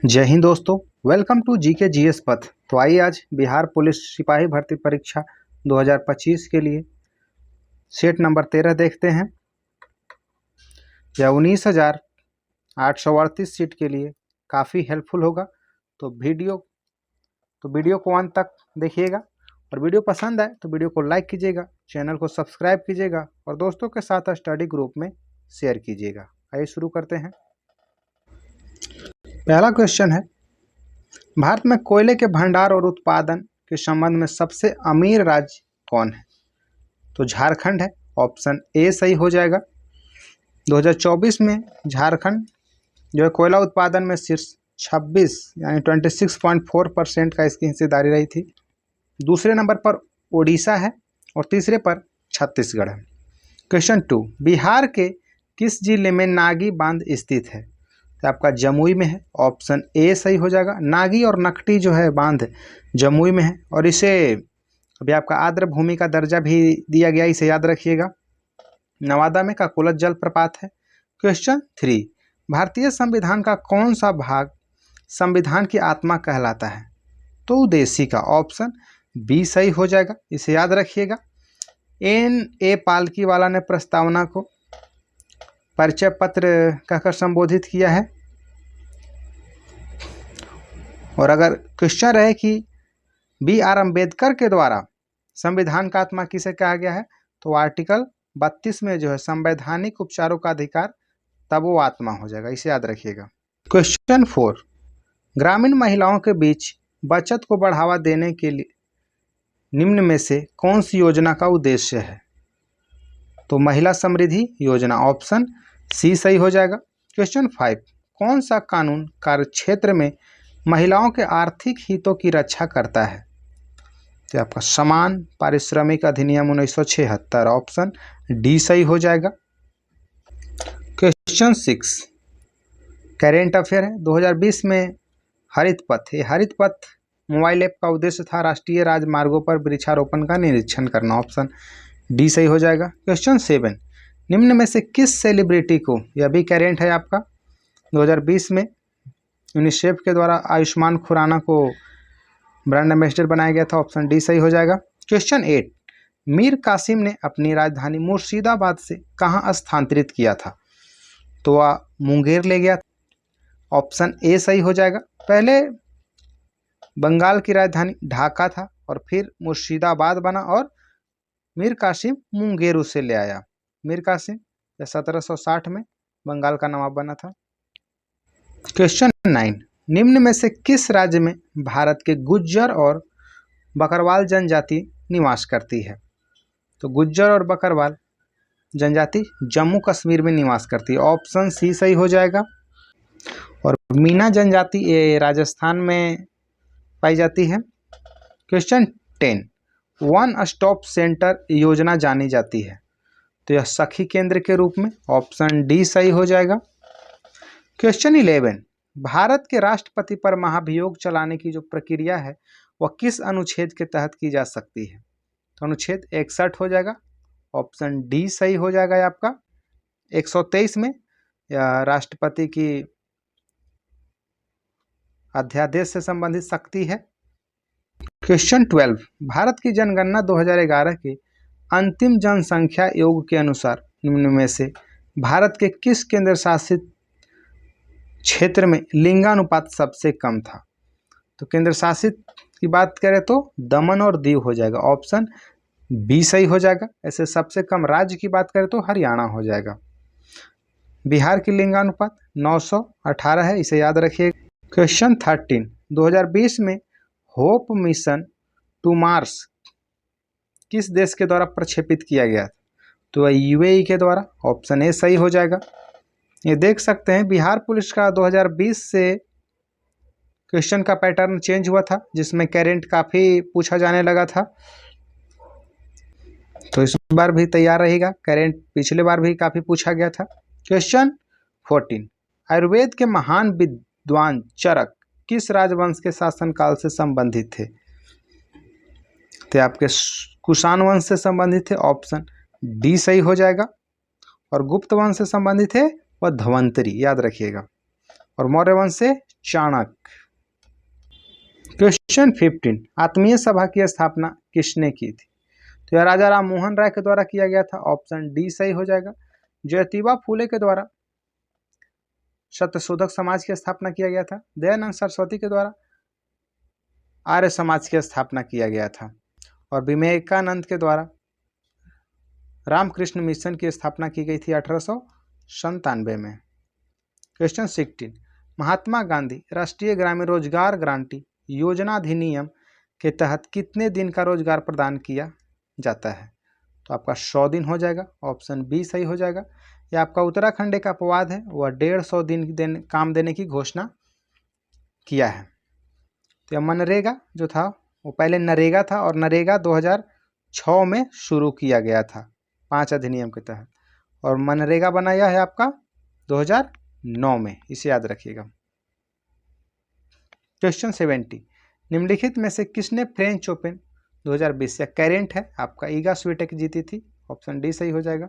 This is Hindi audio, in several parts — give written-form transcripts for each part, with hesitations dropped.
जय हिंद दोस्तों, वेलकम टू जीके जीएस पथ। तो आइए आज बिहार पुलिस सिपाही भर्ती परीक्षा 2025 के लिए सेट नंबर 13 देखते हैं। यह 19,838 सीट के लिए काफ़ी हेल्पफुल होगा। तो वीडियो को अंत तक देखिएगा और वीडियो पसंद आए तो वीडियो को लाइक कीजिएगा, चैनल को सब्सक्राइब कीजिएगा और दोस्तों के साथ स्टडी ग्रुप में शेयर कीजिएगा। आइए शुरू करते हैं। पहला क्वेश्चन है, भारत में कोयले के भंडार और उत्पादन के संबंध में सबसे अमीर राज्य कौन है? तो झारखंड है। ऑप्शन ए सही हो जाएगा। 2024 में झारखंड जो है कोयला उत्पादन में शीर्ष 26 यानी 26.4% का इसकी हिस्सेदारी रही थी। दूसरे नंबर पर ओडिशा है और तीसरे पर छत्तीसगढ़ है। क्वेश्चन 2, बिहार के किस जिले में नागी बांध स्थित है? तो आपका जमुई में है। ऑप्शन ए सही हो जाएगा। नागी और नकटी जो है बांध जमुई में है और इसे अभी आपका आर्द्र भूमि का दर्जा भी दिया गया, इसे याद रखिएगा। नवादा में काकोलत जलप्रपात है। क्वेश्चन 3, भारतीय संविधान का कौन सा भाग संविधान की आत्मा कहलाता है? तो उदेशी का। ऑप्शन बी सही हो जाएगा, इसे याद रखिएगा। N.A. पालकीवाला ने प्रस्तावना को परिचय पत्र कहकर संबोधित किया है। और अगर क्वेश्चन रहे कि B.R. अम्बेडकर के द्वारा संविधान का आत्मा किसे कहा गया है, तो आर्टिकल 32 में जो है संवैधानिक उपचारों का अधिकार, तब वो आत्मा हो जाएगा, इसे याद रखिएगा। क्वेश्चन 4, ग्रामीण महिलाओं के बीच बचत को बढ़ावा देने के लिए निम्न में से कौन सी योजना का उद्देश्य है? तो महिला समृद्धि योजना। ऑप्शन सी सही हो जाएगा। क्वेश्चन 5, कौन सा कानून कार्यक्षेत्र में महिलाओं के आर्थिक हितों की रक्षा करता है? तो आपका समान पारिश्रमिक अधिनियम 1976। ऑप्शन डी सही हो जाएगा। क्वेश्चन 6, करेंट अफेयर है। 2020 में हरित पथ, ये हरित पथ मोबाइल ऐप का उद्देश्य था राष्ट्रीय राजमार्गों पर वृक्षारोपण का निरीक्षण करना। ऑप्शन डी सही हो जाएगा। क्वेश्चन 7, निम्न में से किस सेलिब्रिटी को, यह भी करेंट है आपका, 2020 में यूनिसेफ के द्वारा आयुष्मान खुराना को ब्रांड एम्बेसडर बनाया गया था? ऑप्शन डी सही हो जाएगा। क्वेश्चन 8, मीर कासिम ने अपनी राजधानी मुर्शिदाबाद से कहाँ स्थानांतरित किया था? तो वह मुंगेर ले गया। ऑप्शन ए सही हो जाएगा। पहले बंगाल की राजधानी ढाका था और फिर मुर्शिदाबाद बना और मीर कासिम मुंगेर उसे ले आया। मीर कासिम 1760 में बंगाल का नवाब बना था। क्वेश्चन 9, निम्न में से किस राज्य में भारत के गुज्जर और बकरवाल जनजाति निवास करती है? तो गुज्जर और बकरवाल जनजाति जम्मू कश्मीर में निवास करती है। ऑप्शन सी सही हो जाएगा। और मीना जनजाति ये राजस्थान में पाई जाती है। क्वेश्चन 10, वन स्टॉप सेंटर योजना जानी जाती है? तो यह सखी केंद्र के रूप में। ऑप्शन डी सही हो जाएगा। क्वेश्चन 11, भारत के राष्ट्रपति पर महाभियोग चलाने की जो प्रक्रिया है वह किस अनुच्छेद के तहत की जा सकती है? तो अनुच्छेद 61 हो जाएगा। ऑप्शन डी सही हो जाएगा आपका। 123 में राष्ट्रपति की अध्यादेश से संबंधित शक्ति है। क्वेश्चन 12, भारत की जनगणना 2011 के अंतिम जनसंख्या योग के अनुसार निम्न में से भारत के किस केंद्र शासित क्षेत्र में लिंगानुपात सबसे कम था? तो केंद्र शासित की बात करें तो दमन और दीव हो जाएगा। ऑप्शन बी सही हो जाएगा। ऐसे सबसे कम राज्य की बात करें तो हरियाणा हो जाएगा। बिहार की लिंगानुपात 918 है, इसे याद रखिए। क्वेश्चन 13, 2020 में होप मिशन टू मार्स किस देश के द्वारा प्रक्षेपित किया गया? तो यूएई के द्वारा। ऑप्शन ए सही हो जाएगा। ये देख सकते हैं बिहार पुलिस का 2020 से क्वेश्चन का पैटर्न चेंज हुआ था, जिसमें करेंट काफ़ी पूछा जाने लगा था। तो इस बार भी तैयार रहेगा। करेंट पिछले बार भी काफ़ी पूछा गया था। क्वेश्चन 14, आयुर्वेद के महान विद्वान चरक किस राजवंश के शासनकाल से संबंधित थे? तो आपके कुषाण वंश से संबंधित थे। ऑप्शन डी सही हो जाएगा। और गुप्त वंश से संबंधित है वह धन्वंतरी, याद रखिएगा। और मौर्य वंश से चाणक्य। क्वेश्चन 15, आत्मीय सभा की स्थापना किसने की थी? तो यह राजा राम मोहन राय के द्वारा किया गया था। ऑप्शन डी सही हो जाएगा। ज्योतिबा फूले के द्वारा सत्यशोधक समाज की स्थापना किया गया था। दयानंद सरस्वती के द्वारा आर्य समाज की स्थापना किया गया था। और विवेकानंद के द्वारा रामकृष्ण मिशन की स्थापना की गई थी 1897 में। क्वेश्चन 16, महात्मा गांधी राष्ट्रीय ग्रामीण रोजगार गारंटी योजना अधिनियम के तहत कितने दिन का रोजगार प्रदान किया जाता है? तो आपका 100 दिन हो जाएगा। ऑप्शन बी सही हो जाएगा। यह आपका उत्तराखंड का अपवाद है, वह 150 दिन काम देने की घोषणा किया है। तो यह मनरेगा जो था वो पहले नरेगा था और नरेगा 2006 में शुरू किया गया था 5 अधिनियम के तहत, और मनरेगा बनाया है आपका 2009 में, इसे याद रखिएगा। क्वेश्चन 70, निम्नलिखित में से किसने फ्रेंच ओपन 2020 या करेंट है आपका ईगा स्वीटेक जीती थी? ऑप्शन डी सही हो जाएगा।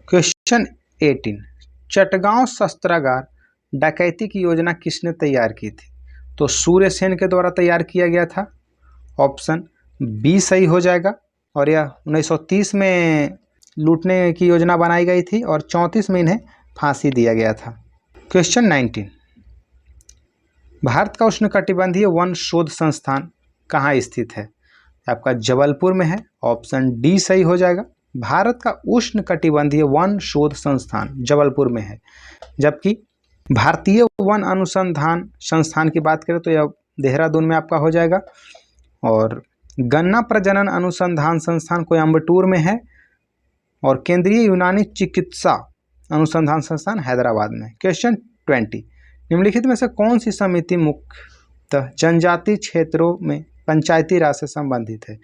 क्वेश्चन 18, चटगांव शस्त्रागार डकैती की योजना किसने तैयार की थी? तो सूर्य सेन के द्वारा तैयार किया गया था। ऑप्शन बी सही हो जाएगा। और यह 1930 में लूटने की योजना बनाई गई थी और 34 में इन्हें फांसी दिया गया था। क्वेश्चन 19, भारत का उष्णकटिबंधीय वन शोध संस्थान कहाँ स्थित है? आपका जबलपुर में है। ऑप्शन डी सही हो जाएगा। भारत का उष्णकटिबंधीय वन शोध संस्थान जबलपुर में है। जबकि भारतीय वन अनुसंधान संस्थान की बात करें तो यह देहरादून में आपका हो जाएगा। और गन्ना प्रजनन अनुसंधान संस्थान कोयम्बटूर में है। और केंद्रीय यूनानी चिकित्सा अनुसंधान संस्थान हैदराबाद में। क्वेश्चन 20, निम्नलिखित में से कौन सी समिति मुख्यतः जनजातीय क्षेत्रों में पंचायती राज से संबंधित है?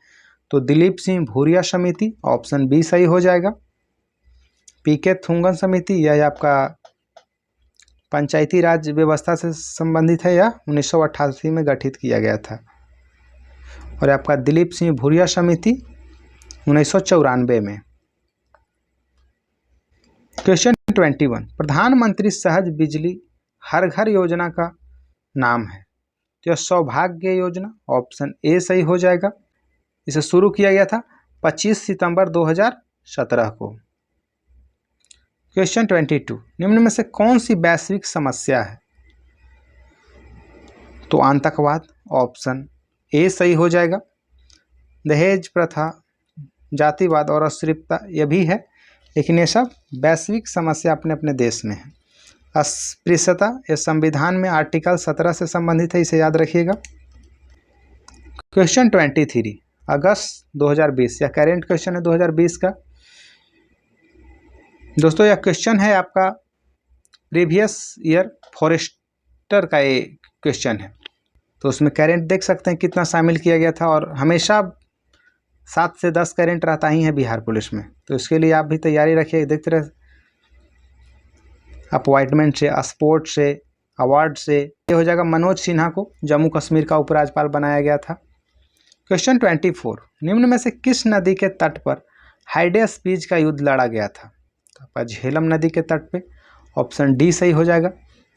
तो दिलीप सिंह भूरिया समिति। ऑप्शन बी सही हो जाएगा। पीके थुंगन समिति, यह आपका पंचायती राज व्यवस्था से संबंधित है, यह 1988 में गठित किया गया था। और आपका दिलीप सिंह भूरिया समिति 1994 में। क्वेश्चन 21, प्रधानमंत्री सहज बिजली हर घर योजना का नाम है? तो यह सौभाग्य योजना। ऑप्शन ए सही हो जाएगा। इसे शुरू किया गया था 25 सितंबर 2017 को। क्वेश्चन 22, निम्न में से कौन सी वैश्विक समस्या है? तो आतंकवाद। ऑप्शन ए सही हो जाएगा। दहेज प्रथा, जातिवाद और अस्पृश्यता यह भी है, लेकिन ये सब वैश्विक समस्या अपने अपने देश में है। अस्पृश्यता यह संविधान में आर्टिकल 17 से संबंधित है, इसे याद रखिएगा। क्वेश्चन 23, अगस्त 2020 या करेंट क्वेश्चन है 2020 का। दोस्तों यह क्वेश्चन है आपका प्रीवियस ईयर फॉरेस्टर का ये क्वेश्चन है, तो उसमें करेंट देख सकते हैं कितना शामिल किया गया था। और हमेशा 7 से 10 करेंट रहता ही है बिहार पुलिस में, तो इसके लिए आप भी तैयारी रखिए। देखते रहे अपॉइंटमेंट से, स्पोर्ट से, अवार्ड से। ये हो जाएगा मनोज सिन्हा को जम्मू कश्मीर का उपराज्यपाल बनाया गया था। क्वेश्चन 24, निम्न में से किस नदी के तट पर हाइडेस्पीज का युद्ध लड़ा गया था? तो आपका झेलम नदी के तट पे। ऑप्शन डी सही हो जाएगा।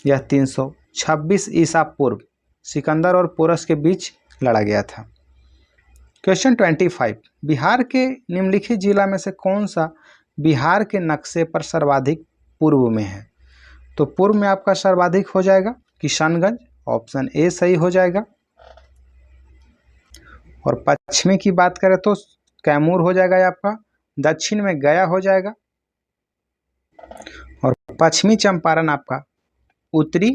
यह 326 ईसा पूर्व सिकंदर और पोरस के बीच लड़ा गया था। क्वेश्चन 25, बिहार के निम्नलिखित जिला में से कौन सा बिहार के नक्शे पर सर्वाधिक पूर्व में है? तो पूर्व में आपका सर्वाधिक हो जाएगा किशनगंज। ऑप्शन ए सही हो जाएगा। और पश्चिमी की बात करें तो कैमूर हो जाएगा ये आपका। दक्षिण में गया हो जाएगा। और पश्चिमी चंपारण आपका उत्तरी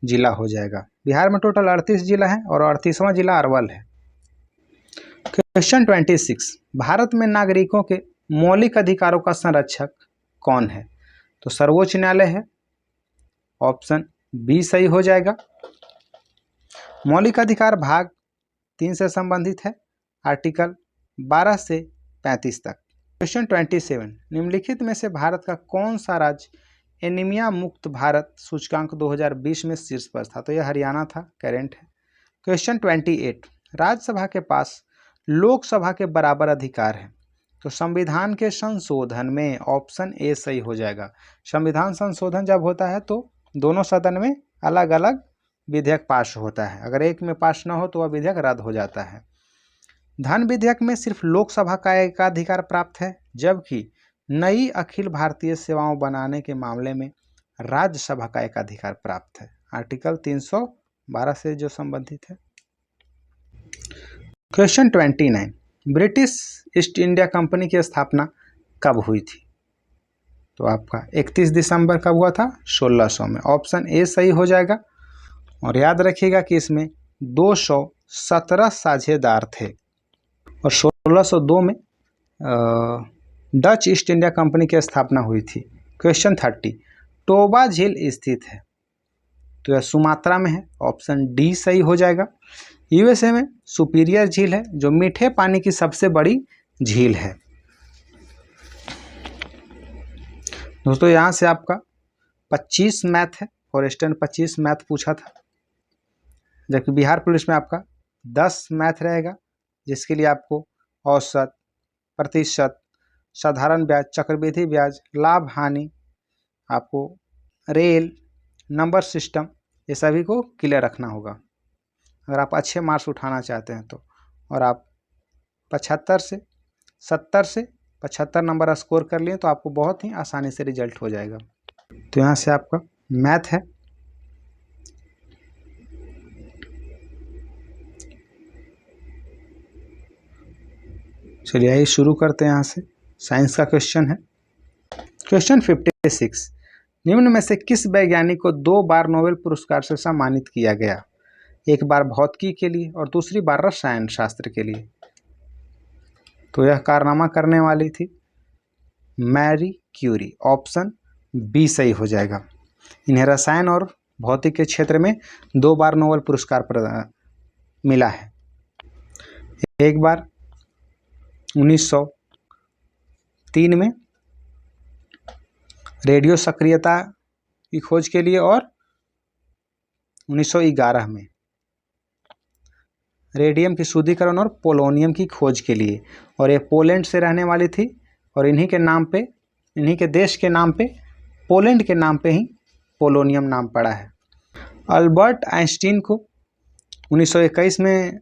जिला हो जाएगा। बिहार में टोटल 38 जिला है और 38वां जिला अरवल है। क्वेश्चन 26, भारत में नागरिकों के मौलिक अधिकारों का संरक्षक कौन है? तो सर्वोच्च न्यायालय है। ऑप्शन बी सही हो जाएगा। मौलिक अधिकार भाग 3 से संबंधित है, आर्टिकल 12 से 35 तक। क्वेश्चन 27, निम्नलिखित में से भारत का कौन सा राज्य एनीमिया मुक्त भारत सूचकांक 2020 में शीर्ष पर था? तो यह हरियाणा था, करेंट है। क्वेश्चन 28, राज्यसभा के पास लोकसभा के बराबर अधिकार है, तो संविधान के संशोधन में। ऑप्शन ए सही हो जाएगा। संविधान संशोधन जब होता है तो दोनों सदन में अलग अलग विधेयक पास होता है। अगर एक में पास न हो तो वह विधेयक रद्द हो जाता है। धन विधेयक में सिर्फ लोकसभा का एकाधिकार प्राप्त है, जबकि नई अखिल भारतीय सेवाओं बनाने के मामले में राज्यसभा का एकाधिकार प्राप्त है। आर्टिकल 312 से जो संबंधित है। Question 29, British east India company की स्थापना कब हुई थी? तो आपका 31 दिसंबर कब हुआ था? 1600 में। ऑप्शन ए सही हो जाएगा। और याद रखिएगा कि इसमें 217 साझेदार थे और 1602 में डच ईस्ट इंडिया कंपनी की स्थापना हुई थी। क्वेश्चन 30, टोबा झील स्थित है? तो यह सुमात्रा में है। ऑप्शन डी सही हो जाएगा। यूएसए में सुपीरियर झील है जो मीठे पानी की सबसे बड़ी झील है। दोस्तों यहाँ से आपका 25 मैथ है, फॉरेस्ट में 25 मैथ पूछा था, जबकि बिहार पुलिस में आपका 10 मैथ रहेगा, जिसके लिए आपको औसत, प्रतिशत, साधारण ब्याज, चक्रवृद्धि ब्याज, लाभ हानि, आपको रेल, नंबर सिस्टम, ये सभी को क्लियर रखना होगा अगर आप अच्छे मार्क्स उठाना चाहते हैं तो। और आप 70 से 75 नंबर स्कोर कर लिए तो आपको बहुत ही आसानी से रिजल्ट हो जाएगा। तो यहाँ से आपका मैथ है। चलिए आइए शुरू करते हैं। यहाँ से साइंस का क्वेश्चन है। क्वेश्चन 56, निम्न में से किस वैज्ञानिक को 2 बार नोबेल पुरस्कार से सम्मानित किया गया? एक बार भौतिकी के लिए और दूसरी बार रसायन शास्त्र के लिए। तो यह कारनामा करने वाली थी मैरी क्यूरी। ऑप्शन बी सही हो जाएगा। इन्हें रसायन और भौतिक के क्षेत्र में 2 बार नोबेल पुरस्कार मिला है। एक बार 1903 में रेडियो सक्रियता की खोज के लिए और 1911 में रेडियम की शुद्धिकरण और पोलोनियम की खोज के लिए। और ये पोलैंड से रहने वाली थी और इन्हीं के देश के नाम पे, पोलैंड के नाम पे ही पोलोनियम नाम पड़ा है। अल्बर्ट आइंस्टीन को 1921 में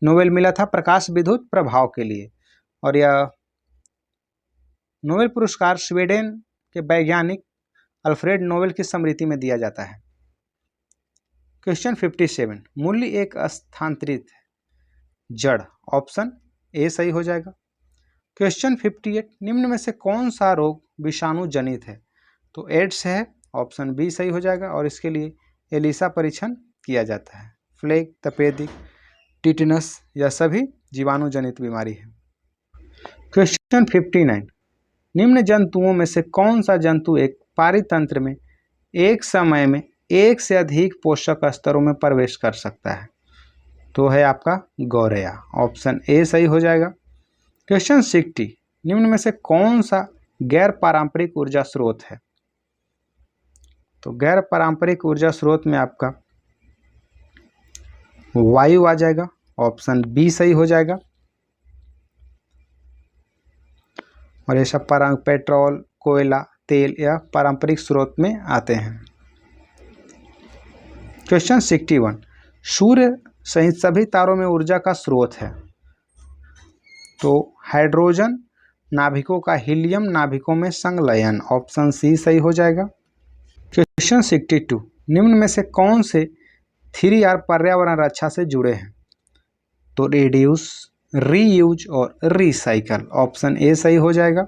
नोबेल मिला था प्रकाश विद्युत प्रभाव के लिए। और यह नोबेल पुरस्कार स्वीडन के वैज्ञानिक अल्फ्रेड नोबेल की स्मृति में दिया जाता है। क्वेश्चन 57, मूल्य एक स्थानांतरित जड़। ऑप्शन ए सही हो जाएगा। क्वेश्चन 58, निम्न में से कौन सा रोग विषाणु जनित है? तो एड्स है। ऑप्शन बी सही हो जाएगा और इसके लिए एलिसा परीक्षण किया जाता है। फ्लेग, तपेदिक, टिटनस, यह सभी जीवाणु जनित बीमारी है। क्वेश्चन 59, निम्न जंतुओं में से कौन सा जंतु एक पारितंत्र में एक समय में एक से अधिक पोषक स्तरों में प्रवेश कर सकता है? तो है आपका गौरैया। ऑप्शन ए सही हो जाएगा। क्वेश्चन 60, निम्न में से कौन सा गैर पारंपरिक ऊर्जा स्रोत है? तो गैर पारंपरिक ऊर्जा स्रोत में आपका वायु आ जाएगा। ऑप्शन बी सही हो जाएगा। और ये सब पेट्रोल, कोयला, तेल या पारंपरिक स्रोत में आते हैं। क्वेश्चन 61, सूर्य सहित सभी तारों में ऊर्जा का स्रोत है? तो हाइड्रोजन नाभिकों का हीलियम नाभिकों में संलयन। ऑप्शन सी सही हो जाएगा। क्वेश्चन 62, निम्न में से कौन से 3R पर्यावरण रक्षा से जुड़े हैं? तो रिड्यूस, रीयूज और रिसाइकल। ऑप्शन ए सही हो जाएगा।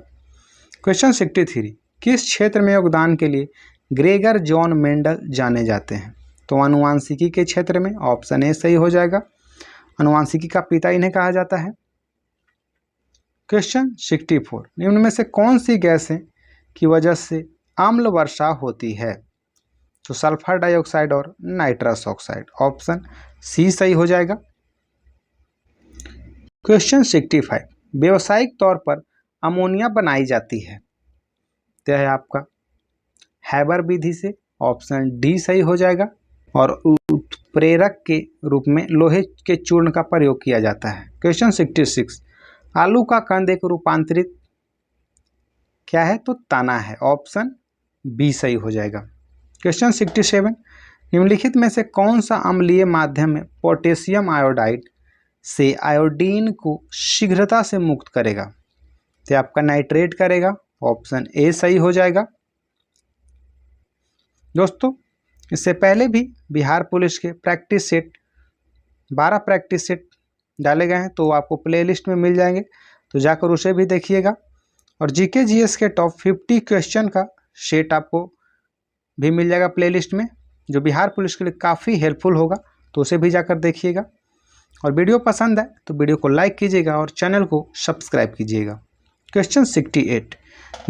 क्वेश्चन 63, किस क्षेत्र में योगदान के लिए ग्रेगर जॉन मेंडल जाने जाते हैं? तो अनुवांशिकी के क्षेत्र में। ऑप्शन ए सही हो जाएगा। अनुवांशिकी का पिता इन्हें कहा जाता है। क्वेश्चन 64, निम्न में से कौन सी गैसें की वजह से अम्ल वर्षा होती है? तो सल्फर डाइऑक्साइड और नाइट्रस ऑक्साइड। ऑप्शन सी सही हो जाएगा। क्वेश्चन 65, व्यावसायिक तौर पर अमोनिया बनाई जाती है? तो है आपका हैबर विधि से। ऑप्शन डी सही हो जाएगा। और उत्प्रेरक के रूप में लोहे के चूर्ण का प्रयोग किया जाता है। क्वेश्चन 66, आलू का कंद एक रूपांतरित क्या है? तो तना है। ऑप्शन बी सही हो जाएगा। क्वेश्चन 67, निम्नलिखित में से कौन सा अम्लीय माध्यम में पोटेशियम आयोडाइड से आयोडीन को शीघ्रता से मुक्त करेगा? तो आपका नाइट्रेट करेगा, ऑप्शन ए सही हो जाएगा। दोस्तों, इससे पहले भी बिहार पुलिस के प्रैक्टिस सेट 12 प्रैक्टिस सेट डाले गए हैं, तो आपको प्लेलिस्ट में मिल जाएंगे, तो जाकर उसे भी देखिएगा। और जीके जीएस के टॉप 50 क्वेश्चन का सेट आपको भी मिल जाएगा प्लेलिस्ट में, जो बिहार पुलिस के लिए काफ़ी हेल्पफुल होगा, तो उसे भी जाकर देखिएगा। और वीडियो पसंद है तो वीडियो को लाइक कीजिएगा और चैनल को सब्सक्राइब कीजिएगा। क्वेश्चन 68,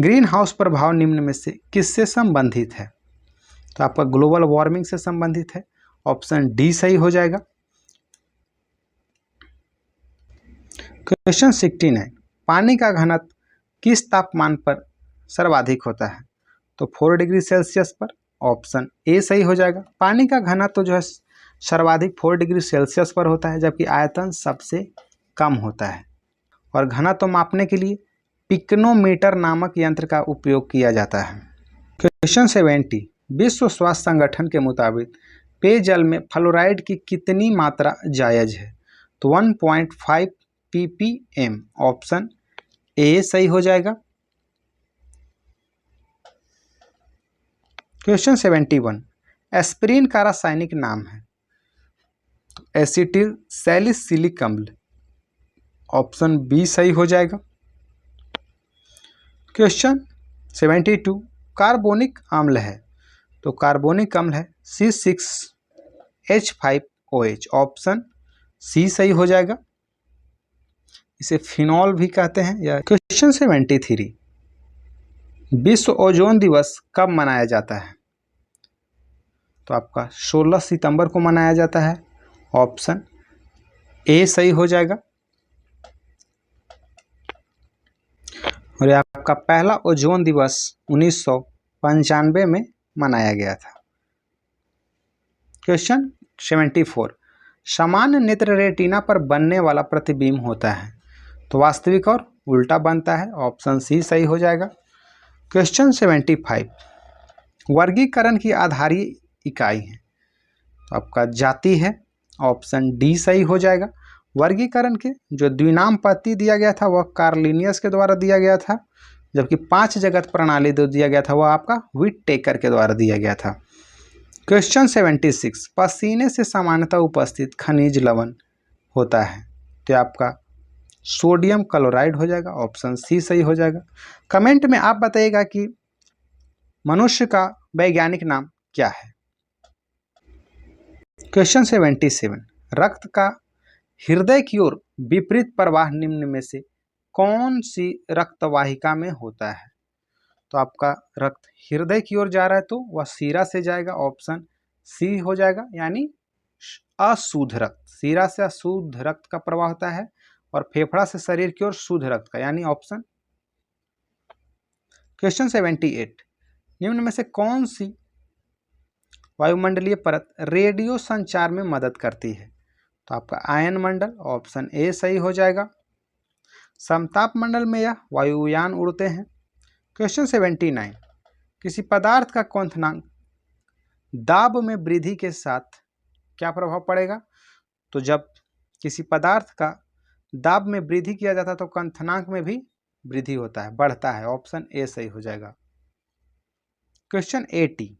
ग्रीन हाउस प्रभाव निम्न में से किससे संबंधित है? तो आपका ग्लोबल वार्मिंग से संबंधित है, ऑप्शन डी सही हो जाएगा। क्वेश्चन 69, पानी का घनत्व किस तापमान पर सर्वाधिक होता है? तो 4 डिग्री सेल्सियस पर, ऑप्शन ए सही हो जाएगा। पानी का घनत्व तो जो है सर्वाधिक 4 डिग्री सेल्सियस पर होता है, जबकि आयतन सबसे कम होता है। और घनत्व मापने के लिए पिक्नोमीटर नामक यंत्र का उपयोग किया जाता है। क्वेश्चन 70, विश्व स्वास्थ्य संगठन के मुताबिक पेयजल में फ्लोराइड की कितनी मात्रा जायज़ है? तो 1.5 ppm, ऑप्शन ए सही हो जाएगा। क्वेश्चन 71, एस्पिरिन का रासायनिक नाम है? तो एसिटिल सैलिसिलिक अम्ल, ऑप्शन बी सही हो जाएगा। क्वेश्चन 72, कार्बोनिक अम्ल है? तो कार्बोनिक अम्ल है C6H5OH, ऑप्शन सी सही हो जाएगा। इसे फिनॉल भी कहते हैं। या क्वेश्चन 73, विश्व ओजोन दिवस कब मनाया जाता है? तो आपका 16 सितंबर को मनाया जाता है, ऑप्शन ए सही हो जाएगा। और ये आपका पहला ओजोन दिवस 1995 में मनाया गया था। क्वेश्चन 74, सामान्य नेत्र रेटिना पर बनने वाला प्रतिबिंब होता है? तो वास्तविक और उल्टा बनता है, ऑप्शन सी सही हो जाएगा। क्वेश्चन 75, वर्गीकरण की आधारीय इकाई है? तो आपका जाति है, ऑप्शन डी सही हो जाएगा। वर्गीकरण के जो द्विनाम पद्धति दिया गया था वह कार्लिनियस के द्वारा दिया गया था, जबकि 5 जगत प्रणाली जो दिया गया था वह आपका व्हिटेकर के द्वारा दिया गया था। क्वेश्चन 76, पसीने से सामान्यतः उपस्थित खनिज लवण होता है? तो आपका सोडियम क्लोराइड हो जाएगा, ऑप्शन सी सही हो जाएगा। कमेंट में आप बताइएगा कि मनुष्य का वैज्ञानिक नाम क्या है। क्वेश्चन 77, रक्त का हृदय की ओर विपरीत प्रवाह निम्न में से कौन सी रक्तवाहिका में होता है? तो आपका रक्त हृदय की ओर जा रहा है तो वह सीरा से जाएगा, ऑप्शन सी हो जाएगा, यानी अशुद्ध रक्त। सीरा से अशुद्ध रक्त का प्रवाह होता है और फेफड़ा से शरीर की ओर शुद्ध रक्त का, यानी ऑप्शन। क्वेश्चन 78, निम्न में से कौन सी वायुमंडलीय परत रेडियो संचार में मदद करती है? तो आपका आयन मंडल, ऑप्शन ए सही हो जाएगा। समताप मंडल में यह वायुयान उड़ते हैं। क्वेश्चन 79, किसी पदार्थ का क्वथनांक दाब में वृद्धि के साथ क्या प्रभाव पड़ेगा? तो जब किसी पदार्थ का दाब में वृद्धि किया जाता है तो क्वथनांक में भी वृद्धि होता है, बढ़ता है, ऑप्शन ए सही हो जाएगा। क्वेश्चन 80,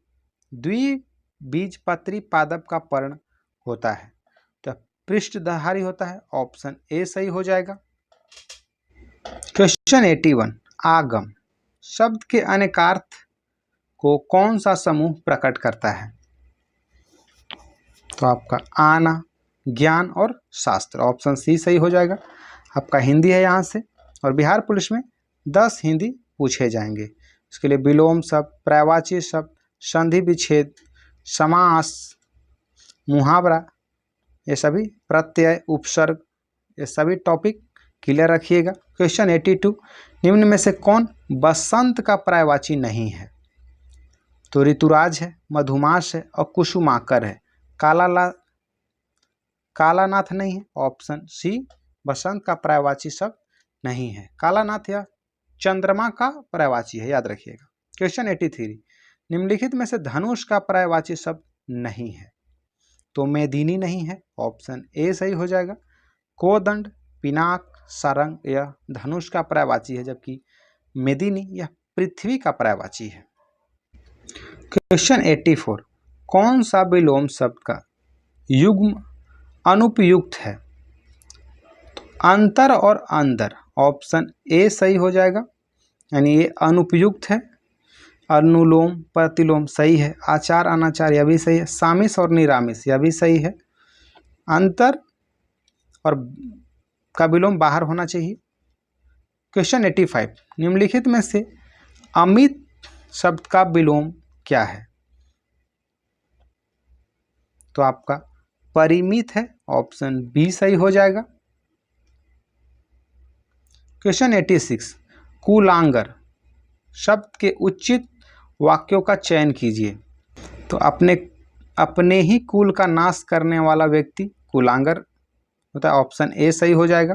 द्विबीजपत्री पादप का पर्ण होता है? तो पृष्ठधारी होता है, ऑप्शन ए सही हो जाएगा। क्वेश्चन 81, आगम शब्द के अनेकार्थ को कौन सा समूह प्रकट करता है? तो आपका आना, ज्ञान और शास्त्र, ऑप्शन सी सही हो जाएगा। आपका हिंदी है यहाँ से, और बिहार पुलिस में 10 हिंदी पूछे जाएंगे। इसके लिए विलोम शब्द, पर्यायवाची शब्द, संधि विच्छेद, समास, मुहावरा, ये सभी प्रत्यय, उपसर्ग, ये सभी टॉपिक क्लियर रखिएगा। क्वेश्चन 82, निम्न में से कौन बसंत का पर्यायवाची नहीं है? तो ऋतुराज है, मधुमास है और कुसुमाकर है। कालानाथ नहीं है, ऑप्शन सी बसंत का पर्यायवाची शब्द नहीं है। कालानाथ या चंद्रमा का पर्यायवाची है, याद रखिएगा। क्वेश्चन 83, निम्नलिखित में से धनुष का पर्यायवाची शब्द नहीं है, तो मेदिनी नहीं है, ऑप्शन ए सही हो जाएगा। कोदंड, पिनाक, सारंग यह धनुष का पर्यायवाची है, जबकि मेदिनी यह पृथ्वी का पर्यायवाची है। क्वेश्चन 84, कौन सा विलोम शब्द का युग्म अनुपयुक्त है? अंतर और अंदर, ऑप्शन ए सही हो जाएगा, यानी ये अनुपयुक्त है। अनुलोम प्रतिलोम सही है। आचार अनाचार यह भी सही है। सामिस और निरामिस यह भी सही है। अंतर और का विलोम बाहर होना चाहिए। क्वेश्चन 85, निम्नलिखित में से अमित शब्द का विलोम क्या है? तो आपका परिमित है, ऑप्शन बी सही हो जाएगा। क्वेश्चन 86, कुलांगर शब्द के उचित वाक्यों का चयन कीजिए। तो अपने ही कुल का नाश करने वाला व्यक्ति कुलांगर होता है, ऑप्शन ए सही हो जाएगा।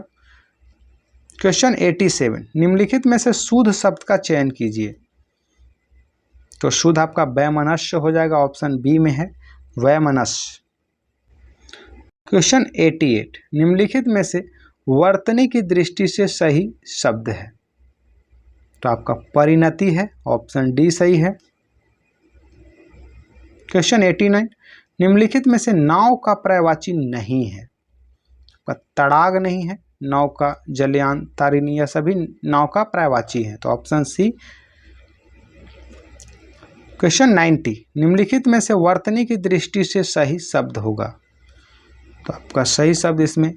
क्वेश्चन 87, निम्नलिखित में से शुद्ध शब्द का चयन कीजिए। तो शुद्ध आपका वैमनस्य हो जाएगा, ऑप्शन बी में है वैमनस्य। क्वेश्चन 88, निम्नलिखित में से वर्तनी की दृष्टि से सही शब्द है। तो आपका परिणति है, ऑप्शन डी सही है। क्वेश्चन 89, निम्नलिखित में से नाव का पर्यायवाची नहीं है। तड़ाग नहीं है, नौका, जलयान, तारिणी यह सभी नाव का पर्यायवाची है, तो ऑप्शन सी। क्वेश्चन 90, निम्नलिखित में से वर्तनी की दृष्टि से सही शब्द होगा। तो आपका सही शब्द इसमें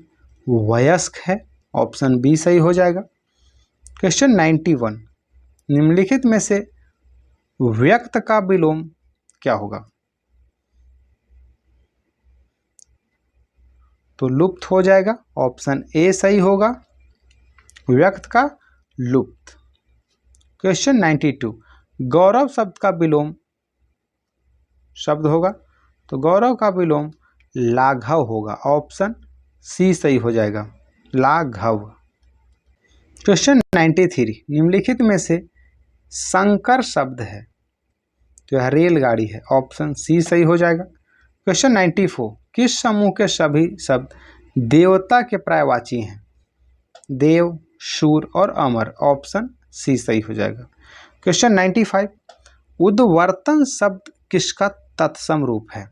वयस्क है, ऑप्शन बी सही हो जाएगा। क्वेश्चन 91, निम्नलिखित में से व्यक्त का विलोम क्या होगा? तो लुप्त हो जाएगा, ऑप्शन ए सही होगा, व्यक्त का लुप्त। क्वेश्चन 92, गौरव शब्द का विलोम शब्द होगा। तो गौरव का विलोम लाघव होगा, ऑप्शन सी सही हो जाएगा, लाघव। क्वेश्चन 93, निम्नलिखित में से संकर शब्द है। तो यह रेलगाड़ी है, ऑप्शन सी सही हो जाएगा। क्वेश्चन 94, किस समूह के सभी शब्द देवता के पर्यायवाची हैं? देव, शूर और अमर, ऑप्शन सी सही हो जाएगा। क्वेश्चन 95, उद्वर्तन शब्द किसका तत्सम रूप है?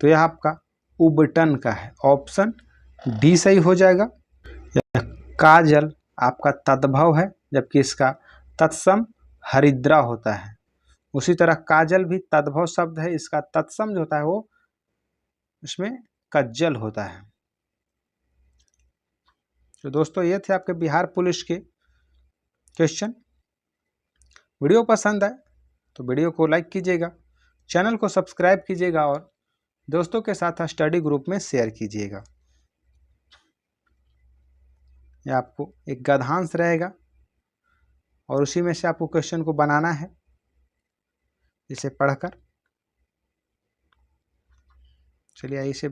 तो यह आपका उबटन का है, ऑप्शन डी सही हो जाएगा। काजल आपका तद्भव है, जबकि इसका तत्सम हरिद्रा होता है। उसी तरह काजल भी तद्भव शब्द है, इसका तत्सम जो होता है वो इसमें कज्जल होता है। तो दोस्तों ये थे आपके बिहार पुलिस के क्वेश्चन। वीडियो पसंद आए तो वीडियो को लाइक कीजिएगा, चैनल को सब्सक्राइब कीजिएगा और दोस्तों के साथ स्टडी ग्रुप में शेयर कीजिएगा। यह आपको एक गद्यांश रहेगा और उसी में से आपको क्वेश्चन को बनाना है, इसे पढ़कर। चलिए इसे